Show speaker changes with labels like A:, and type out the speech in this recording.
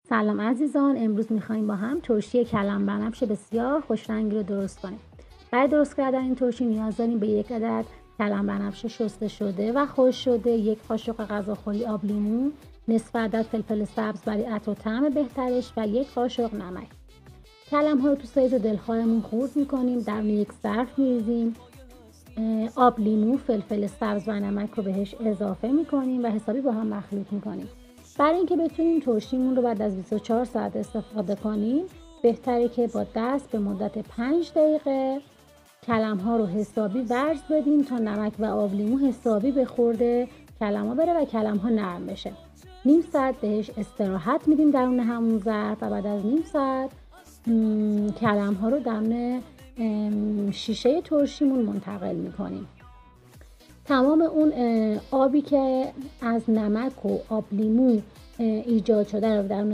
A: سلام عزیزان، امروز میخوایم با هم ترشی کلم بنفش بسیار خوش رنگی رو درست کنیم. برای درست کردن این ترشی نیاز داریم به یک عدد کلم بنفش شسته شده و خشک شده، یک قاشق غذاخوری آب لیمو، نصف عدد فلفل سبز برای عطر و طعم بهترش و یک قاشق نمک. کلم ها رو تو سایز دلخواهمون خرد میکنیم، در یک ظرف میریزیم، آب لیمو، فلفل سبز و نمک رو بهش اضافه میکنیم و حسابی با هم مخلوط میکنیم. برای اینکه بتونیم ترشیمون رو بعد از 24 ساعت استفاده کنیم، بهتره که با دست به مدت 5 دقیقه کلم ها رو حسابی ورز بدیم تا نمک و آب لیمو حسابی به خورد کلم ها بره و کلم ها نرم بشه. نیم ساعت بهش استراحت میدیم درون همون ظرف و بعد از نیم ساعت کلم ها رو درون شیشه ترشیمون منتقل میکنیم. تمام اون آبی که از نمک و آب لیمو ایجاد شده رو در